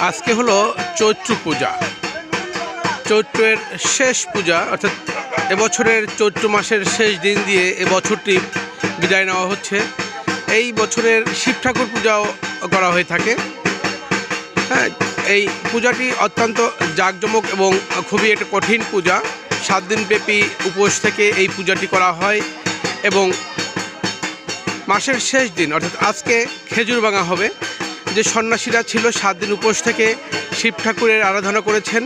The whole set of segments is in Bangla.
আজকে হলো চৈত্র পূজা, চৈত্রের শেষ পূজা, অর্থাৎ এবছরের চৈত্র মাসের শেষ দিন দিয়ে এবছরটি বিদায় নেওয়া হচ্ছে। এই বছরের শিব ঠাকুর পূজাও করা হয়ে থাকে। হ্যাঁ, এই পূজাটি অত্যন্ত জাঁকজমক এবং খুবই একটা কঠিন পূজা। 7 দিনব্যাপী উপোস থেকে এই পূজাটি করা হয় এবং মাসের শেষ দিন অর্থাৎ আজকে খেজুর ভাঙা হবে। যে সন্ন্যাসীরা ছিল 7 দিন উপোস থেকে শিব ঠাকুরের আরাধনা করেছেন,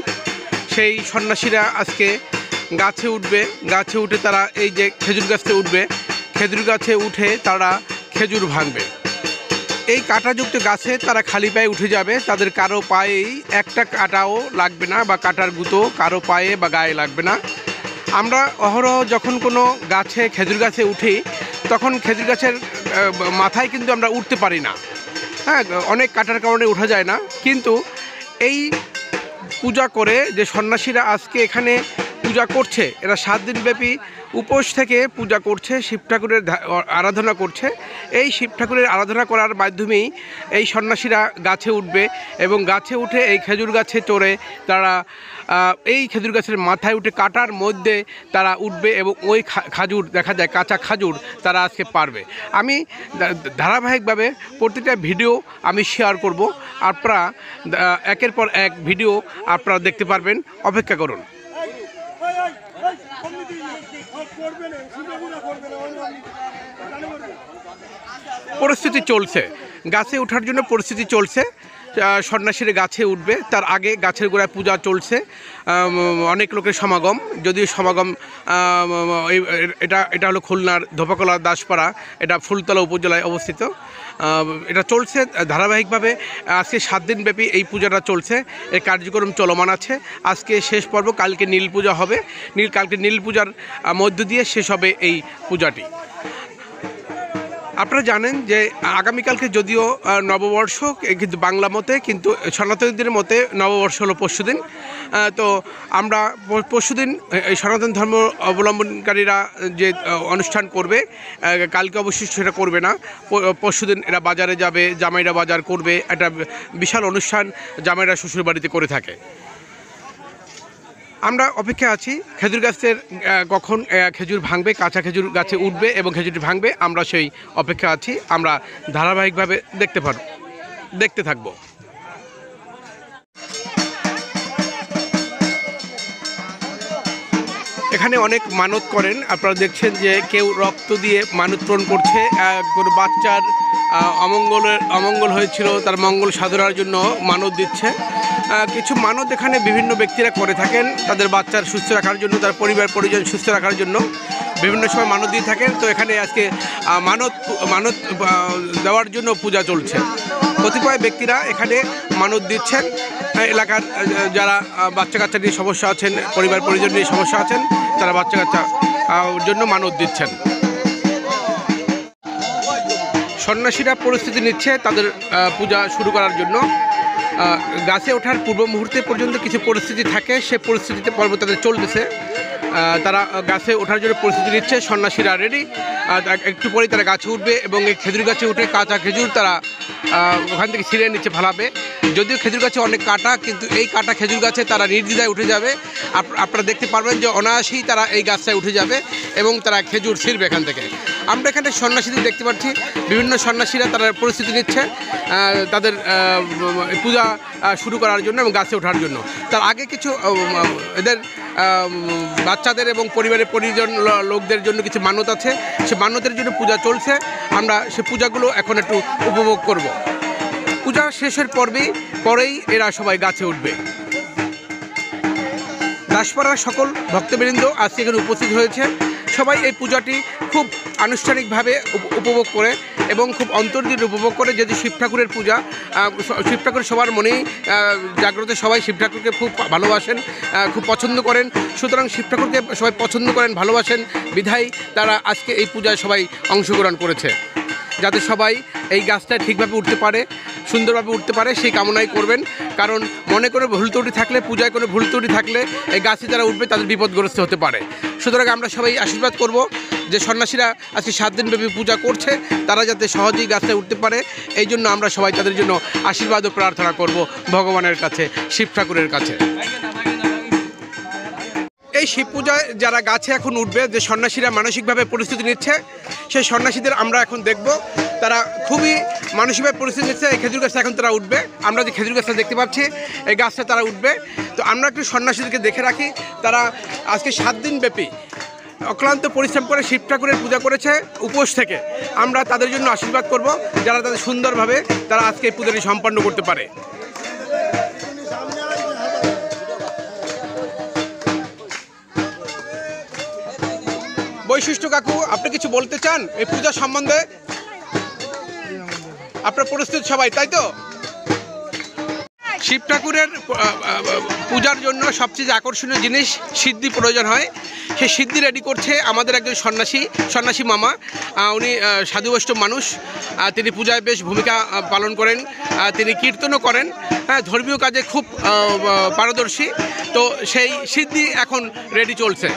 সেই সন্ন্যাসীরা আজকে গাছে উঠবে। গাছে উঠে তারা এই যে খেজুর গাছে উঠবে, খেজুর গাছে উঠে তারা খেজুর ভাঙবে। এই কাঁটাযুক্ত গাছে তারা খালি পায়ে উঠে যাবে, তাদের কারো পায়েই একটা কাঁটাও লাগবে না বা কাঁটার গুঁতো কারো পায়ে বা গায়ে লাগবে না। আমরা অহরহ যখন কোনো গাছে খেজুর গাছে উঠি তখন খেজুর গাছের মাথায় কিন্তু আমরা উঠতে পারি না। হ্যাঁ, অনেক কাটার কারণে ওঠা যায় না। কিন্তু এই পূজা করে যে সন্ন্যাসীরা আজকে এখানে পূজা করছে, এরা 7 দিনব্যাপী উপোস থেকে পূজা করছে, শিব ঠাকুরের আরাধনা করছে। এই শিব ঠাকুরের আরাধনা করার মাধ্যমেই এই সন্ন্যাসীরা গাছে উঠবে এবং গাছে উঠে এই খেজুর গাছে চড়ে তারা এই খেজুর গাছের মাথায় উঠে কাটার মধ্যে তারা উঠবে এবং ওই খাজুর দেখা যায় কাঁচা খাজুর তারা আজকে পারবে। আমি ধারাবাহিকভাবে প্রতিটা ভিডিও আমি শেয়ার করব, আপনারা একের পর এক ভিডিও আপনারা দেখতে পারবেন। অপেক্ষা করুন। পরিস্থিতি চলছে, গাছে ওঠার জন্য পরিস্থিতি চলছে। সন্ন্যাসীরা গাছে উঠবে, তার আগে গাছের গোড়ায় পূজা চলছে। অনেক লোকের সমাগম, যদিও সমাগম এটা হলো খুলনার ধোপাকলা দাসপাড়া, এটা ফুলতলা উপজেলায় অবস্থিত। এটা চলছে ধারাবাহিকভাবে। আজকে 7 দিনব্যাপী এই পূজাটা চলছে, এর কার্যক্রম চলমান আছে। আজকে শেষ পর্ব, কালকে নীল পূজা হবে। কালকে নীল পূজার মধ্য দিয়ে শেষ হবে এই পূজাটি। আপনারা জানেন যে আগামীকালকে যদিও নববর্ষ, কিন্তু বাংলা মতে, কিন্তু সনাতনীদের মতে নববর্ষ হলো পরশুদিন। তো আমরা পরশুদিন এই সনাতন ধর্ম অবলম্বনকারীরা যে অনুষ্ঠান করবে, কালকে অবশ্যই সেটা করবে না। পরশুদিন এরা বাজারে যাবে, জামাইরা বাজার করবে। একটা বিশাল অনুষ্ঠান জামাইরা শ্বশুরবাড়িতে করে থাকে। আমরা অপেক্ষা আছি খেজুর গাছের কখন খেজুর ভাঙবে, কাঁচা খেজুর গাছে উঠবে এবং খেজুরটি ভাঙবে। আমরা সেই অপেক্ষা আছি। আমরা ধারাবাহিকভাবে দেখতে থাকব। এখানে অনেক মানত করেন, আপনারা দেখছেন যে কেউ রক্ত দিয়ে মানত পূরণ করছে। কোনো বাচ্চার অমঙ্গল হয়েছিল, তার মঙ্গল সাধনার জন্য মানত দিচ্ছে। কিছু মানত এখানে বিভিন্ন ব্যক্তিরা করে থাকেন, তাদের বাচ্চার সুস্থ রাখার জন্য, তার পরিবার পরিজন সুস্থ রাখার জন্য বিভিন্ন সময় মানত দিয়ে থাকেন। তো এখানে আজকে মানত দেওয়ার জন্য পূজা চলছে। কতিপয় ব্যক্তিরা এখানে মানত দিচ্ছেন। এলাকার যারা বাচ্চা কাচ্চা নিয়ে সমস্যা আছেন, পরিবার পরিজন নিয়ে সমস্যা আছেন, তারা বাচ্চা কাচ্চা জন্য মানত দিচ্ছেন। সন্ন্যাসীরা পরিস্থিতি নিচ্ছে তাদের পূজা শুরু করার জন্য। গাছে ওঠার পূর্ব মুহূর্তে পর্যন্ত কিছু পরিস্থিতি থাকে, সে পরিস্থিতিতে পর্ব তাদের চলতেছে। তারা গাছে ওঠার জন্য পরিস্থিতি নিচ্ছে, সন্ন্যাসীরা রেডি। একটু পরেই তারা গাছে উঠবে এবং এই খেজুর গাছে উঠে কাঁচা খেজুর তারা ওখান থেকে ছিঁড়ে নিচে ফেলাবে। যদিও খেজুর গাছে অনেক কাঁটা, কিন্তু এই কাঁটা খেজুর গাছে তারা নির্দ্বিধায় উঠে যাবে। আপনারা দেখতে পারবেন যে অনায়াসেই তারা এই গাছটায় উঠে যাবে এবং তারা খেজুর ছিঁড়বে এখান থেকে। আমরা এখানে সন্ন্যাসীদের দেখতে পাচ্ছি, বিভিন্ন সন্ন্যাসীরা তারা পরিস্থিতি নিচ্ছে তাদের পূজা শুরু করার জন্য এবং গাছে ওঠার জন্য। তার আগে কিছু এদের বাচ্চাদের এবং পরিবারের পরিজন লোকদের জন্য কিছু মানত আছে, সে মানতের জন্য পূজা চলছে। আমরা সে পূজাগুলো এখন একটু উপভোগ করব। পূজা শেষের পরেই এরা সবাই গাছে উঠবে। দাসপাড়ার সকল ভক্তবৃন্দ আজকে এখানে উপস্থিত হয়েছে। সবাই এই পূজাটি খুব আনুষ্ঠানিকভাবে উপভোগ করে এবং খুব অন্তর দিয়ে উপভোগ করে। যদি শিব ঠাকুরের পূজা, শিব ঠাকুর সবার মনেই জাগ্রত, সবাই শিব ঠাকুরকে খুব ভালোবাসেন, খুব পছন্দ করেন। সুতরাং শিব ঠাকুরকে সবাই পছন্দ করেন, ভালোবাসেন, বিধায় তারা আজকে এই পূজায় সবাই অংশগ্রহণ করেছে। যাতে সবাই এই গাছটা ঠিকভাবে উঠতে পারে, সুন্দরভাবে উঠতে পারে সেই কামনাই করবেন। কারণ মনে করে ভুল ত্রুটি থাকলে, পূজায় কোনো ভুল ত্রুটি থাকলে এই গাছে যারা উঠবে তাদের বিপদগ্রস্ত হতে পারে। সুতরাং আমরা সবাই আশীর্বাদ করব যে সন্ন্যাসীরা আজকে 7 দিনব্যাপী পূজা করছে তারা যাতে সহজেই গাছটা উঠতে পারে, এই জন্য আমরা সবাই তাদের জন্য আশীর্বাদ ও প্রার্থনা করব ভগবানের কাছে, শিব ঠাকুরের কাছে। এই শিব পূজায় যারা গাছে এখন উঠবে, যে সন্ন্যাসীরা মানসিকভাবে প্রস্তুতি নিচ্ছে, সেই সন্ন্যাসীদের আমরা এখন দেখব তারা খুবই মানসিকভাবে প্রস্তুতি নিচ্ছে। এই খেজুর গাছটা এখন তারা উঠবে, আমরা যে খেজুর গাছটা দেখতে পাচ্ছি এই গাছটা তারা উঠবে। তো আমরা একটু সন্ন্যাসীদেরকে দেখে রাখি, তারা আজকে 7 দিন ব্যাপী অক্লান্ত পরিশ্রম করে শিব ঠাকুরের পূজা করেছে উপোস থেকে। আমরা তাদের জন্য আশীর্বাদ করব যারা তাদের সুন্দরভাবে তারা আজকে এই পূজাটি সম্পন্ন করতে পারে। বৈশিষ্ট্য কাকু, আপনি কিছু বলতে চান এই পূজা সম্বন্ধে? আপনার প্রস্তুত সবাই, তাই তো? শিব ঠাকুরের পূজার জন্য সবচেয়ে আকর্ষণীয় জিনিস সিদ্ধি প্রয়োজন হয়। সেই সিদ্ধি রেডি করছে আমাদের একজন সন্ন্যাসী মামা। উনি সাধু বৈষ্ণব মানুষ, তিনি পূজায় বেশ ভূমিকা পালন করেন, তিনি কীর্তনও করেন, হ্যাঁ, ধর্মীয় কাজে খুব পারদর্শী। তো সেই সিদ্ধি এখন রেডি চলছে।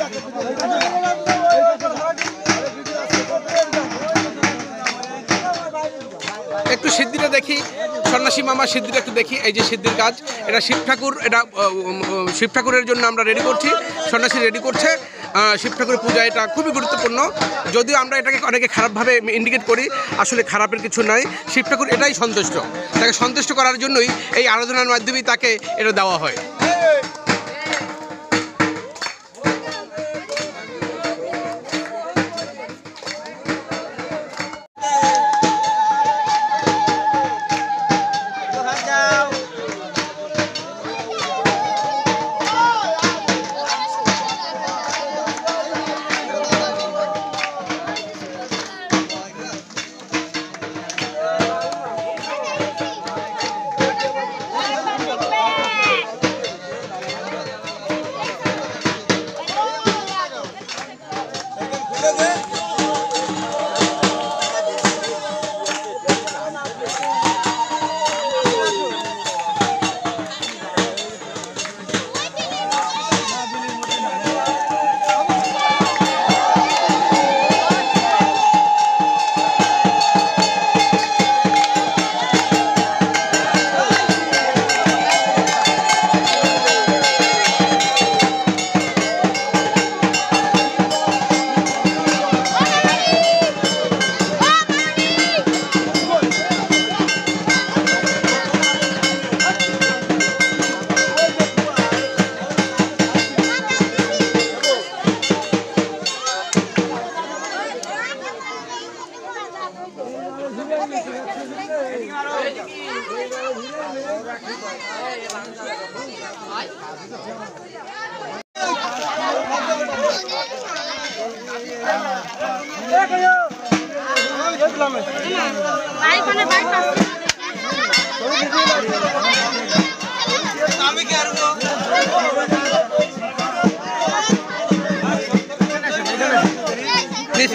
একটু সিদ্ধিটা দেখি, সন্ন্যাসী মামা সিদ্ধিটা একটু দেখি। এই যে সিদ্ধির কাজ, এটা শিব ঠাকুর, এটা শিব ঠাকুরের জন্য আমরা রেডি করছি, সন্ন্যাসী রেডি করছে। শিব ঠাকুরের পূজা এটা খুবই গুরুত্বপূর্ণ, যদিও আমরা এটাকে অনেকে খারাপভাবে ইন্ডিকেট করি, আসলে খারাপের কিছু নয়। শিব ঠাকুর এটাই সন্তুষ্ট, তাকে সন্তুষ্ট করার জন্যই এই আরাধনার মাধ্যমেই তাকে এটা দেওয়া হয়।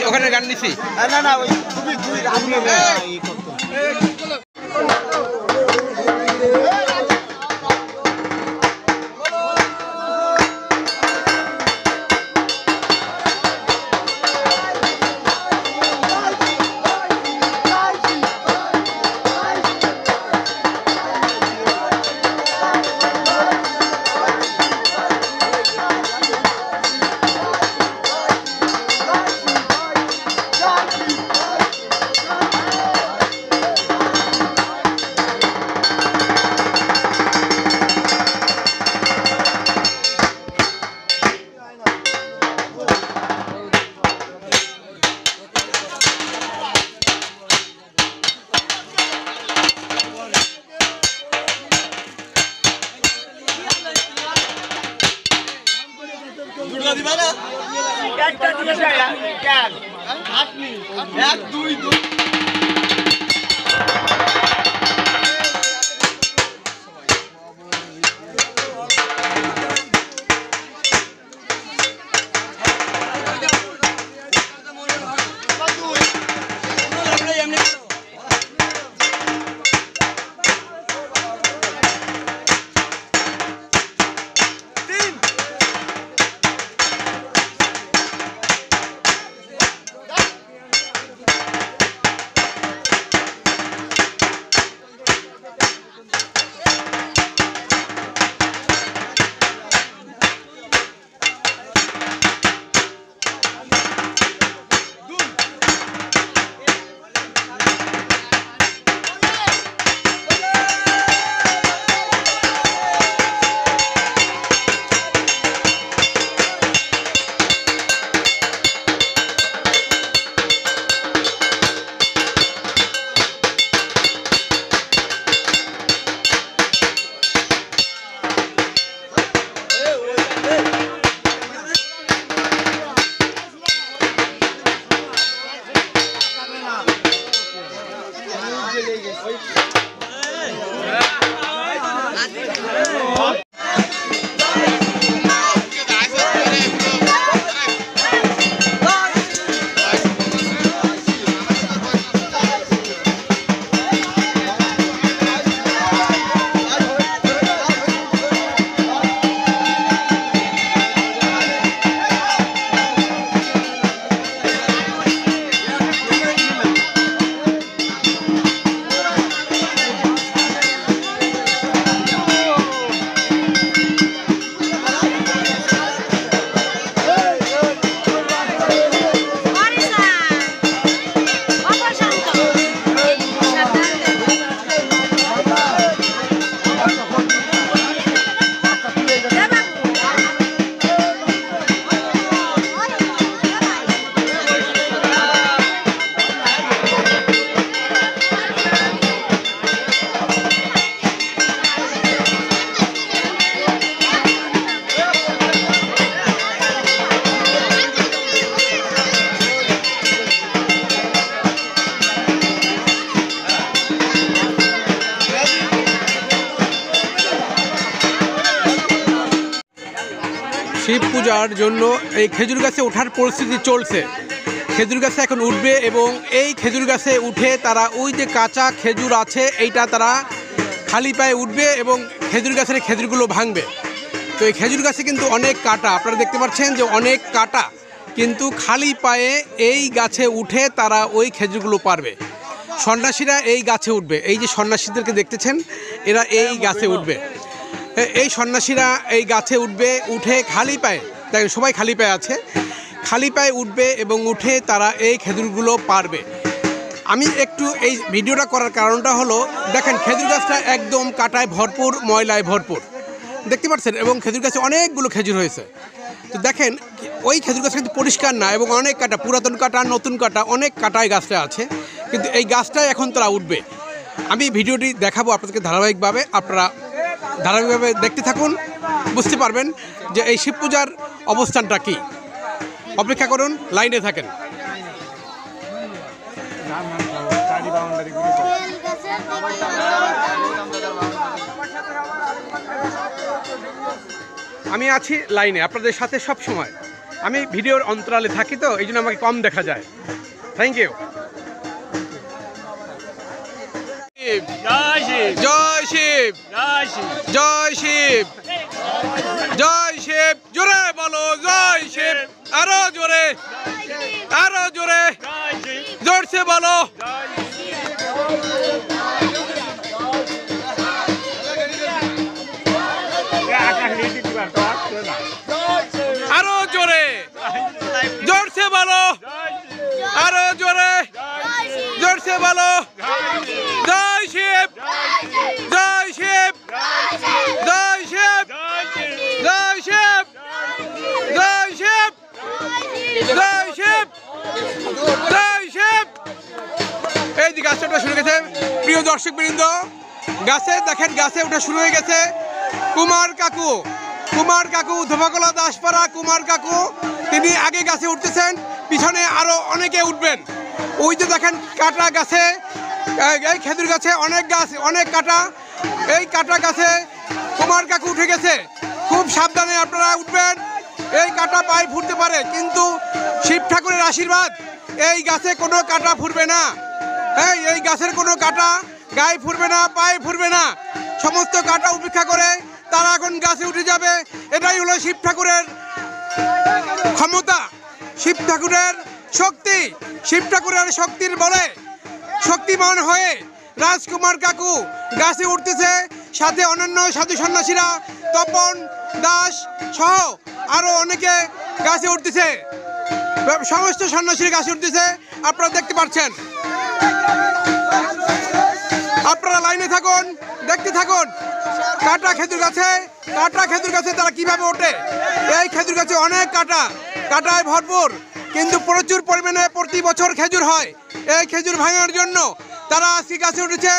ওখানে গান নিছি না না ওই এক দুই দুই এমনি শিব পূজার জন্য এই খেজুর গাছে ওঠার পরিস্থিতি চলছে। খেজুর গাছে এখন উঠবে এবং এই খেজুর গাছে উঠে তারা ওই যে কাঁচা খেজুর আছে এইটা তারা খালি পায়ে উঠবে এবং খেজুর গাছের খেজুরগুলো ভাঙবে। তো এই খেজুর গাছে কিন্তু অনেক কাটা, আপনারা দেখতে পাচ্ছেন যে অনেক কাটা, কিন্তু খালি পায়ে এই গাছে উঠে তারা ওই খেজুরগুলো পারবে। সন্ন্যাসীরা এই গাছে উঠবে, এই যে সন্ন্যাসীদেরকে দেখতেছেন এরা এই গাছে উঠবে। এই সন্ন্যাসীরা এই গাছে উঠবে, উঠে খালি পায়ে, দেখেন সবাই খালি পায়ে আছে, খালি পায়ে উঠবে এবং উঠে তারা এই খেজুরগুলো পারবে। আমি একটু এই ভিডিওটা করার কারণটা হলো দেখেন খেজুর গাছটা একদম কাটায় ভরপুর, ময়লায় ভরপুর দেখতে পাচ্ছেন এবং খেজুর গাছে অনেকগুলো খেজুর হয়েছে। তো দেখেন ওই খেজুর গাছ কিন্তু পরিষ্কার না এবং অনেক কাটা, পুরাতন কাটা, নতুন কাটা, অনেক কাটায় গাছটা আছে, কিন্তু এই গাছটায় এখন তারা উঠবে। আমি ভিডিওটি দেখাবো আপনাদেরকে ধারাবাহিকভাবে, আপনারা ধারাবাহিকভাবে দেখতে থাকুন, বুঝতে পারবেন যে এই শিব পূজার অবস্থানটা কী। অপেক্ষা করুন, লাইনে থাকেন। আমি আছি লাইনে আপনাদের সাথে সব সময়, আমি ভিডিওর অন্তরালে থাকি তো এই জন্য আমাকে কম দেখা যায়। Thank you. জয় শিব, জয় শিব, জয় শিব, জয় শিব, জোরে বলো জয় শিব, আরো জোরে, আরো জোরে, জোরসে বলো। আরো জোরে, জোরসে বলো, আরো জোরে, জোরসে বলো। জয় শিব, জয় শিব, জয় শিব, জয় শিব, জয় শিব, জয় শিব, জয় শিব। এই যে গাছটা ওঠা শুরু হয়ে গেছে প্রিয় দর্শক বৃন্দ, গাছে দেখেন গাছে ওঠা শুরু হয়ে গেছে। কুমার কাকু, কুমার কাকু, ধোবাকলা দাসপাড়া কুমার কাকু, তিনি আগে গাছে উঠতেছেন, পিছনে আরো অনেকে উঠবেন। ওই যে দেখেন কাটা গাছে, এই খেজুর গাছে অনেক গাছ, অনেক কাটা, এই কাটা গাছে কুমার কাকু উঠে গেছে। খুব সাবধানে আপনারা উঠবেন, এই কাটা পায়ে ফুটতে পারে, কিন্তু শিব ঠাকুরের আশীর্বাদ এই গাছে কোনো কাটা ফুটবে না। এই গাছের কোনো কাটা গায়ে ফুটবে না, পায়ে ফুটবে না, সমস্ত কাটা উপেক্ষা করে তারা এখন গাছে উঠে যাবে। এটাই হলো শিব ঠাকুরের ক্ষমতা, শিব ঠাকুরের শক্তি। শিব ঠাকুরের শক্তির বলে শক্তিমান হয়ে রাজকুমার কাকু গাছে উঠতেছে, সাথে অন্যান্য সাধু সন্ন্যাসীরা তপন দাস সহ আরো অনেকে গাছে উঠতেছে, সমস্ত সন্ন্যাসীরা গাছে উঠতেছে, আপনারা দেখতে পাচ্ছেন। আপনারা লাইনে থাকুন, দেখতে থাকুন। কাটা খেজুর গাছে, কাটা খেজুর গাছে তারা কিভাবে ওঠে। এই খেজুর গাছে অনেক কাটা, কাটায় ভরপুর, কিন্তু প্রচুর পরিমাণে প্রতি বছর খেজুর হয়। এই খেজুর ভাঙার জন্য তারা আজকে গাছে উঠেছে।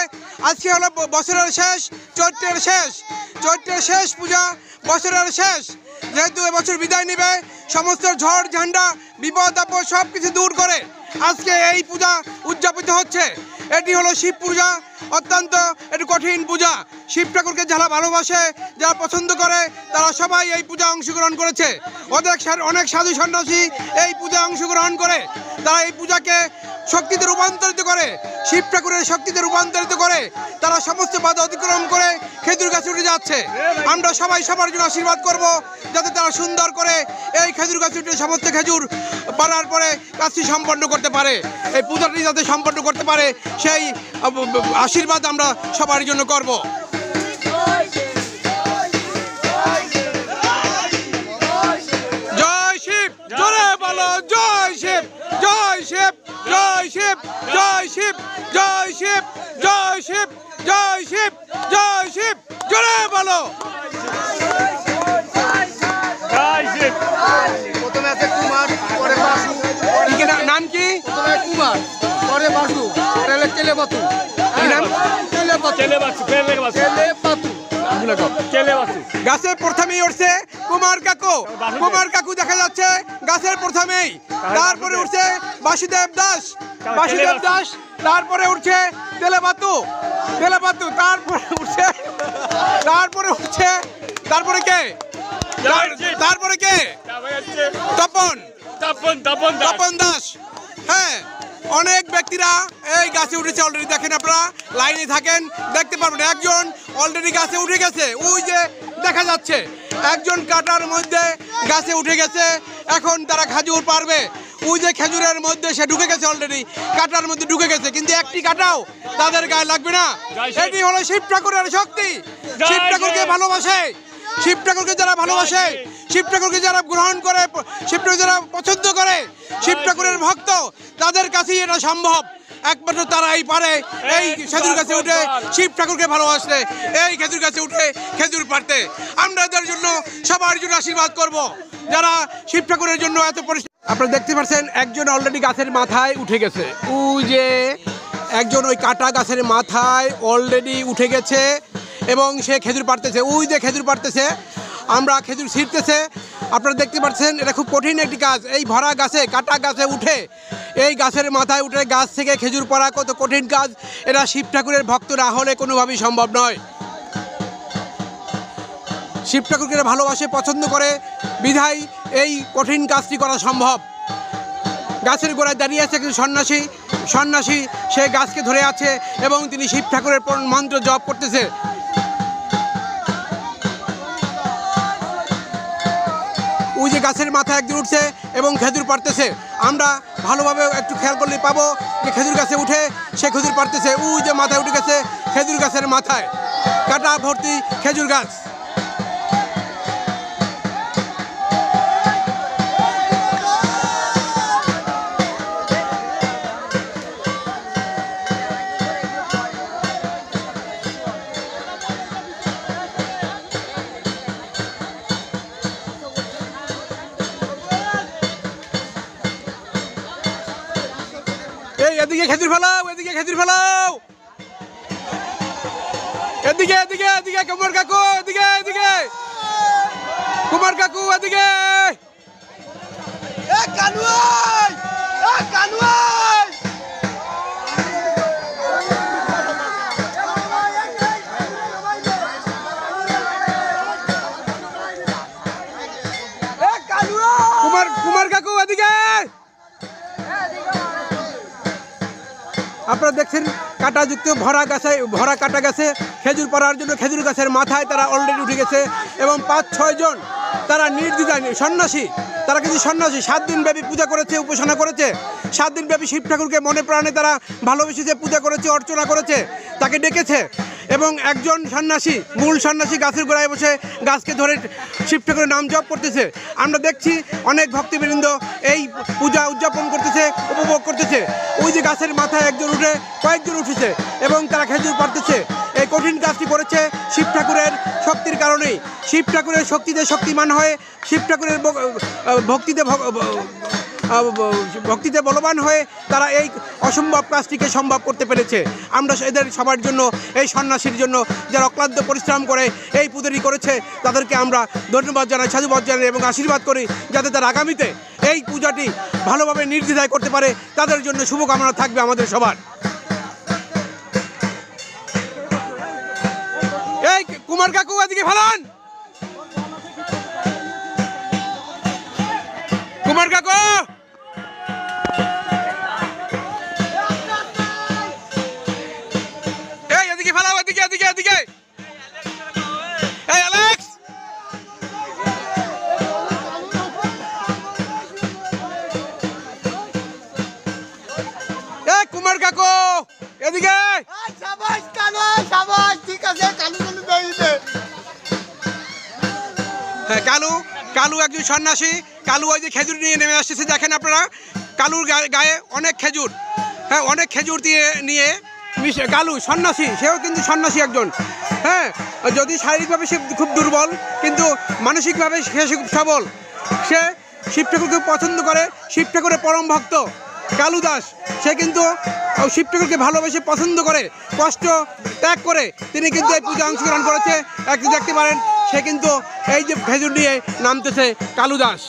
আজকে হলো বছরের শেষ, চৈত্রের শেষ, চৈত্রের শেষ পূজা, বছরের শেষ। যেহেতু এবছর বিদায় নেবে, সমস্ত ঝড় ঝান্ডা, বিপদ আপদ সব কিছু দূর করে আজকে এই পূজা উদযাপিত হচ্ছে। এটি হলো শিব পূজা, অত্যন্ত একটি কঠিন পূজা। শিব ঠাকুরকে যারা ভালোবাসে, যারা পছন্দ করে, তারা সবাই এই পূজা অংশগ্রহণ করেছে। অনেক সাধু সন্ন্যাসী এই পূজায় অংশগ্রহণ করে, তারা এই পূজাকে শক্তিতে রূপান্তরিত করে, শিব ঠাকুরের শক্তিতে রূপান্তরিত করে, তারা সমস্ত বাধা অতিক্রম করে খেজুর গাছে উঠে যাচ্ছে। আমরা সবাই সবার জন্য আশীর্বাদ করব, যাতে তারা সুন্দর করে এই খেজুর গাছে উঠে সমস্ত খেজুর পাড়ার পরে কাজটি সম্পন্ন করতে পারে, এই পূজাটি যাতে সম্পন্ন করতে পারে, সেই আশীর্বাদ আমরা সবার জন্য করব। জয় শিব, জোরে বলো জয় শিব, জয় শিব, জয় শিব, জয় শিব, জয় শিব, জয় শিব, জয় শিব, জয় শিব, জোরে বলো জয় শিব। প্রথমে আছে কুমার, পরে বাসু। নাম কি? প্রথমে কুমার, পরে বাসু, পরে হলো কেলেবাতু। কি নাম? গাছের প্রথমেই উঠছে কুমার কাকু, কুমার কাকু দেখা যাচ্ছে গাছের প্রথমেই। তারপরে উঠছে বাসুদেব দাস, বাসুদেব দাস। তারপরে উঠছে তেলেবাতু, তেলেবাতু। তারপরে উঠছে তারপরে কে? তারপরে কে? তপন, তপন দাস। হ্যাঁ, অনেক ব্যক্তিরা এই গাছে উঠেছে অলরেডি। দেখেন, আপনারা লাইনে থাকেন, দেখতে পারবেন একজন অলরেডি গাছে উঠে গেছে। ওই যে দেখা যাচ্ছে একজন কাটার মধ্যে গাছে উঠে গেছে, এখন তারা খেজুর পারবে। ওই যে খেজুরের মধ্যে সে ঢুকে গেছে, অলরেডি কাটার মধ্যে ঢুকে গেছে, কিন্তু একটি কাটাও তাদের গায়ে লাগবে না। এটি হলো শিব ঠাকুরের শক্তি। শিব ঠাকুরকে ভালোবাসে, শিব ঠাকুরকে যারা ভালোবাসে, শিব ঠাকুরকে যারা গ্রহণ করে, শিব ঠাকুর যারা পছন্দ করে, শিব ঠাকুরের ভক্ত, তাদের কাছেই এটা সম্ভব। একমাত্র তারাই পারে এই খেজুর গাছে উঠে শিব ঠাকুরকে ভালোবাসতে, এই খেজুর গাছে উঠে খেজুর পারতে। আমরা এদের জন্য সবার জন্য আশীর্বাদ করব, যারা শিব ঠাকুরের জন্য এত পরিশ্রম। আপনারা দেখতে পাচ্ছেন একজন অলরেডি গাছের মাথায় উঠে গেছে। ওই যে একজন ওই কাটা গাছের মাথায় অলরেডি উঠে গেছে এবং সে খেজুর পাড়তেছে। ওই যে খেজুর পাড়তেছে, আমরা খেজুর ছিঁড়তেছে। আপনারা দেখতে পাচ্ছেন এটা খুব কঠিন একটি কাজ। এই ভরা গাছে, কাটা গাছে উঠে, এই গাছের মাথায় উঠে গাছ থেকে খেজুর পাড়া কত কঠিন কাজ। এটা শিব ঠাকুরের ভক্ত না হলে কোনোভাবেই সম্ভব নয়। শিব ঠাকুরকে ভালোবাসে, পছন্দ করে, বিধায় এই কঠিন কাজটি করা সম্ভব। গাছের গোড়ায় দাঁড়িয়ে আছে একজন সন্ন্যাসী, সন্ন্যাসী সে গাছকে ধরে আছে এবং তিনি শিব ঠাকুরের মন্ত্র জপ করতেছে। ওই যে গাছের মাথায় একজন উঠছে এবং খেজুর পাড়তেছে। আমরা ভালোভাবে একটু খেয়াল করলে পাবো যে খেজুর গাছে উঠে সে খেজুর পাড়তেছে। ওই যে মাথায় উঠে গেছে খেজুর গাছের মাথায়, কাটা ভর্তি খেজুর গাছ। এদিকে খেজুর ফেলাও, এদিকে খেজুর ফেলাও, এদিকে এদিকে এদিকে কুমার কাকু, এদিকে এদিকে কুমার কাকু, এদিকে কুমার কাকু, এদিকে। আপনারা দেখছেন কাটাযুক্ত ভরা গাছে, ভরা কাটা গাছে খেজুর পাড়ার জন্য খেজুর গাছের মাথায় তারা অলরেডি উঠে গেছে এবং 5-6 জন তারা নির্দ্বিধায় সন্ন্যাসী। তারা কিন্তু সন্ন্যাসী, 7 দিন ব্যাপী পূজা করেছে, উপাসনা করেছে। 7 দিন ব্যাপী শিব ঠাকুরকে মনে প্রাণে তারা ভালোবেসেছে, পূজা করেছে, অর্চনা করেছে, তাকে ডেকেছে। এবং একজন সন্ন্যাসী, মূল সন্ন্যাসী গাছের গোড়ায় বসে গাছকে ধরে শিব ঠাকুরের নাম জপ করতেছে। আমরা দেখছি অনেক ভক্তবৃন্দ এই পূজা উদযাপন করতেছে, উপভোগ করতেছে। ওই যে গাছের মাথায় একজন উঠে কয়েকজন উঠেছে এবং তারা খেজুর পাড়তেছে। এই কঠিন কাজটি করেছে শিব ঠাকুরের শক্তির কারণেই। শিব ঠাকুরের শক্তিতে শক্তিমান হয়ে, শিব ঠাকুরের ভক্তিতে বলবান হয়ে তারা এই অসম্ভব কাজটিকে সম্ভব করতে পেরেছে। আমরা এদের সবার জন্য, এই সন্ন্যাসীর জন্য যারা অক্লান্ত পরিশ্রম করে এই পূজাটি করেছে, তাদেরকে আমরা ধন্যবাদ জানাই, সাধুবাদ জানাই এবং আশীর্বাদ করি যাতে তারা আগামীতে এই পূজাটি ভালোভাবে নির্দ্বিধায় করতে পারে। তাদের জন্য শুভকামনা থাকবে আমাদের সবার। কুমার কাকু এদিকে ফেলান। কুমার কাকু এই এদিকে ফেলাও, এদিকে এদিকে এদিকে। এই অ্যালেক্স এই কুমার কাকু এদিকে। সাবাস কালু, সাবাস, ঠিক আছে, কালু কালু বেরিয়ে। হ্যাঁ কালু, কালু একজন সন্ন্যাসী। কালু ওই যে খেজুর নিয়ে নেমে আসতেছে, দেখেন আপনারা। কালুর গায়ে অনেক খেজুর, হ্যাঁ অনেক খেজুর দিয়ে নিয়ে কালু সন্ন্যাসী, সেও কিন্তু সন্ন্যাসী একজন। হ্যাঁ যদি শারীরিকভাবে সে খুব দুর্বল, কিন্তু মানসিকভাবে সে খুব সবল। সে শিব ঠাকুরকে পছন্দ করে, শিব ঠাকুরের পরম ভক্ত কালু দাস। সে কিন্তু শিব ঠাকুরকে ভালোবেসে পছন্দ করে, কষ্ট ত্যাগ করে তিনি কিন্তু এই পূজা অংশগ্রহণ করেছে। একটু দেখতে পারেন, সে কিন্তু এই যে খেজুর নিয়ে নামতেছে কালু দাস।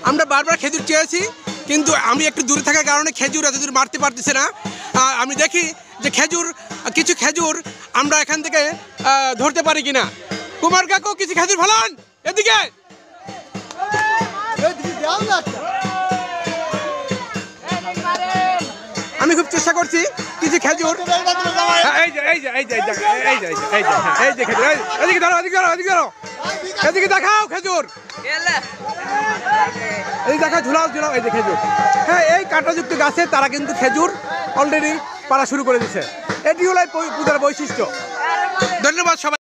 আমরা বারবার খেজুর চেয়েছি, কিন্তু আমি একটু দূরে থাকার কারণে খেজুর এত দূর মারতে পারতেছি না। আমি দেখি যে কিছু খেজুর আমরা এখান থেকে ধরতে পারি কিনা। কুমার কাকু কিছু খেজুর ফেলান এদিকে। আমি খুব চেষ্টা করছি কিছু খেজুর। এই যে এই যে এই যে এই যে এই যে এই যে এই যে খেজুর, এদিকে ধরো, এদিকে ধরো, এদিকে ধরো, এদিকে দেখাও খেজুর, এই দেখা ঝুলাও ঝুলাও, এই যে খেজুর। হ্যাঁ এই কাঁটাযুক্ত গাছে তারা কিন্তু খেজুর অলরেডি পাড়া শুরু করে দিচ্ছে। এটি হলো পূজার বৈশিষ্ট্য। ধন্যবাদ সবাই।